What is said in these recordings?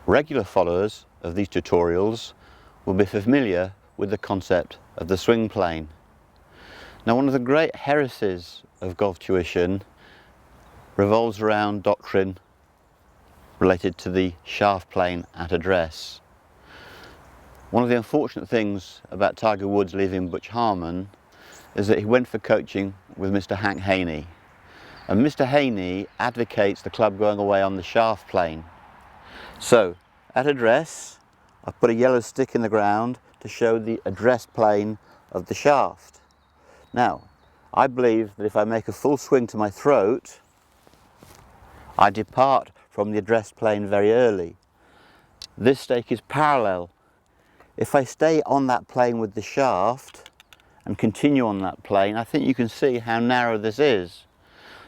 Regular followers of these tutorials will be familiar with the concept of the swing plane. Now, one of the great heresies of golf tuition revolves around doctrine related to the shaft plane at address. One of the unfortunate things about Tiger Woods leaving Butch Harmon is that he went for coaching with Mr. Hank Haney. And Mr. Haney advocates the club going away on the shaft plane. So, at address, I've put a yellow stick in the ground to show the address plane of the shaft. Now, I believe that if I make a full swing to my throat, I depart from the address plane very early. This stake is parallel. If I stay on that plane with the shaft and continue on that plane, I think you can see how narrow this is.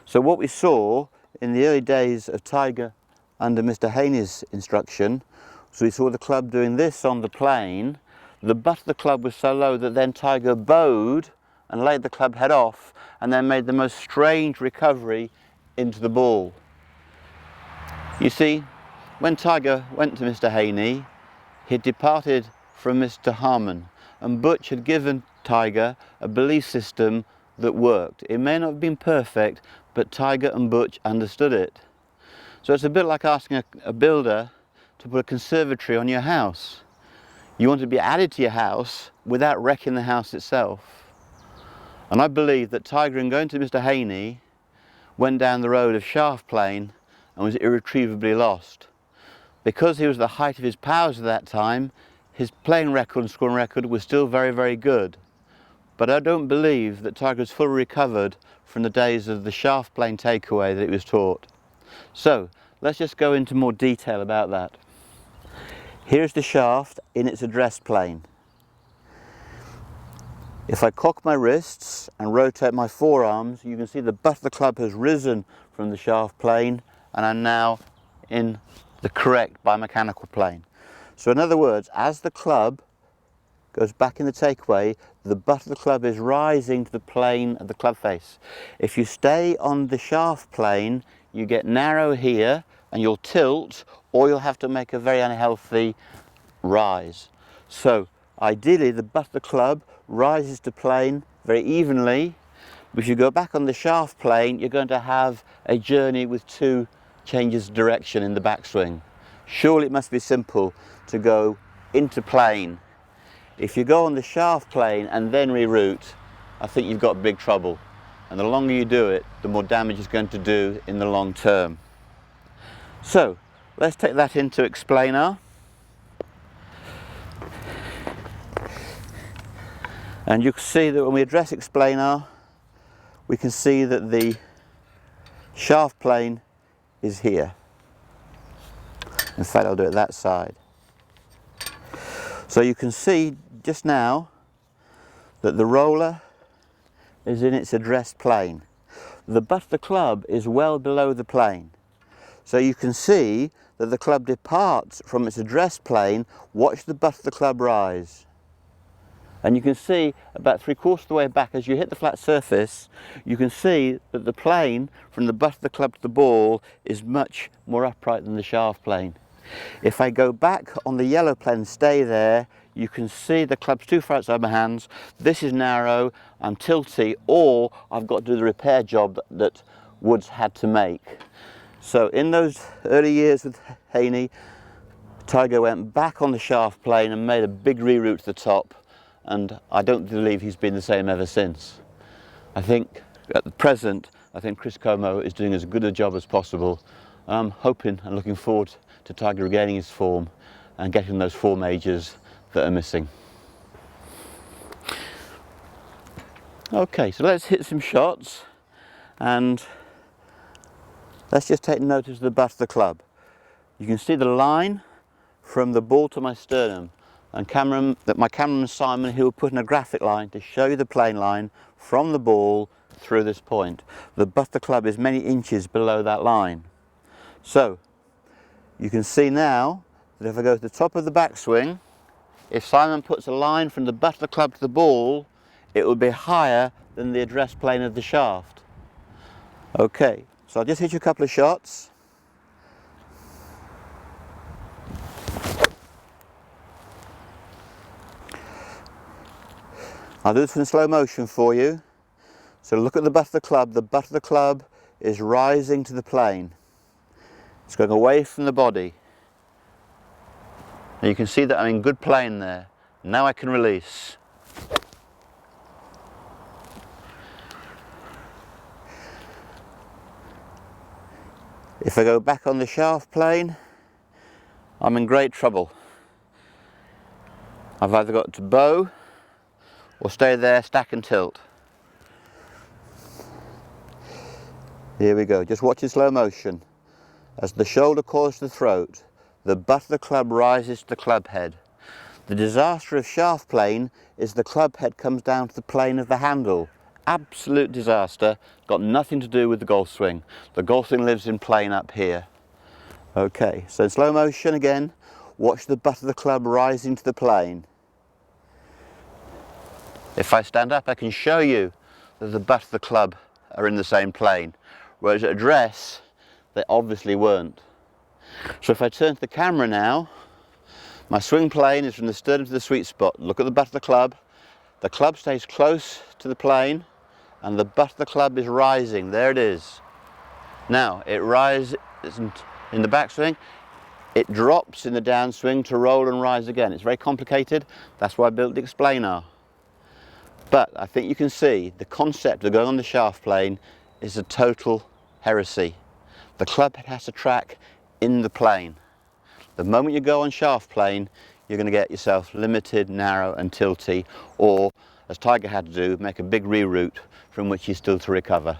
So what we saw in the early days of Tiger under Mr. Haney's instruction, so we saw the club doing this on the plane. The butt of the club was so low that then Tiger bowed and laid the club head off and then made the most strange recovery into the ball. You see, when Tiger went to Mr. Haney, he had departed from Mr. Harmon, and Butch had given Tiger a belief system that worked. It may not have been perfect, but Tiger and Butch understood it. So it's a bit like asking a builder to put a conservatory on your house. You want to be added to your house without wrecking the house itself. And I believe that Tiger, in going to Mr. Haney, went down the road of shaft plane and was irretrievably lost. Because he was at the height of his powers at that time, his playing record and scoring record was still very, very good. But I don't believe that Tiger was fully recovered from the days of the shaft plane takeaway that he was taught. So, let's just go into more detail about that. Here's the shaft in its address plane. If I cock my wrists and rotate my forearms, you can see the butt of the club has risen from the shaft plane and I'm now in the correct biomechanical plane. So in other words, as the club goes back in the takeaway, the butt of the club is rising to the plane of the club face. If you stay on the shaft plane, you get narrow here and you'll tilt, or you'll have to make a very unhealthy rise. So ideally the butt of the club rises to plane very evenly. If you go back on the shaft plane, you're going to have a journey with two changes of direction in the backswing. Surely it must be simple to go into plane. If you go on the shaft plane and then reroute, I think you've got big trouble. And the longer you do it, the more damage it's going to do in the long term. So, let's take that into Explanar. And you can see that when we address Explanar, we can see that the shaft plane is here. In fact, I'll do it that side. So you can see just now that the roller is in its address plane. The butt of the club is well below the plane. So you can see that the club departs from its address plane. Watch the butt of the club rise. And you can see about 3/4 of the way back, as you hit the flat surface, you can see that the plane from the butt of the club to the ball is much more upright than the shaft plane. If I go back on the yellow plane and stay there, you can see the club's too far outside my hands. This is narrow, I'm tilty, or I've got to do the repair job that Woods had to make. So in those early years with Haney, Tiger went back on the shaft plane and made a big reroute to the top, and I don't believe he's been the same ever since. I think at the present, I think Chris Como is doing as good a job as possible. I'm hoping and looking forward to Tiger regaining his form and getting those 4 majors that are missing. Okay, so let's hit some shots and let's just take notice of the butt of the club. You can see the line from the ball to my sternum, and my cameraman Simon, he will put in a graphic line to show you the plane line from the ball through this point. The butt of the club is many inches below that line. So you can see now that if I go to the top of the backswing, if Simon puts a line from the butt of the club to the ball, it will be higher than the address plane of the shaft. Okay, so I'll just hit you a couple of shots. I'll do this in slow motion for you. So look at the butt of the club. The butt of the club is rising to the plane. It's going away from the body. And you can see that I'm in good plane there. Now I can release. If I go back on the shaft plane, I'm in great trouble. I've either got to bow or stay there, stack and tilt. Here we go, just watch in slow motion. As the shoulder coils to the throat, the butt of the club rises to the club head. The disaster of shaft plane is the club head comes down to the plane of the handle. Absolute disaster, got nothing to do with the golf swing. The golf swing lives in plane up here. Okay, so in slow motion again, watch the butt of the club rising to the plane. If I stand up, I can show you that the butt of the club are in the same plane, whereas at address, they obviously weren't. So if I turn to the camera now, my swing plane is from the sternum to the sweet spot. Look at the butt of the club stays close to the plane, and the butt of the club is rising. There it is. Now, it rises in the backswing, it drops in the downswing to roll and rise again. It's very complicated, that's why I built the Explanar. But I think you can see the concept of going on the shaft plane is a total heresy. The club head has to track in the plane. The moment you go on shaft plane, you're going to get yourself limited, narrow and tilty, or as Tiger had to do, make a big reroute from which he's still to recover.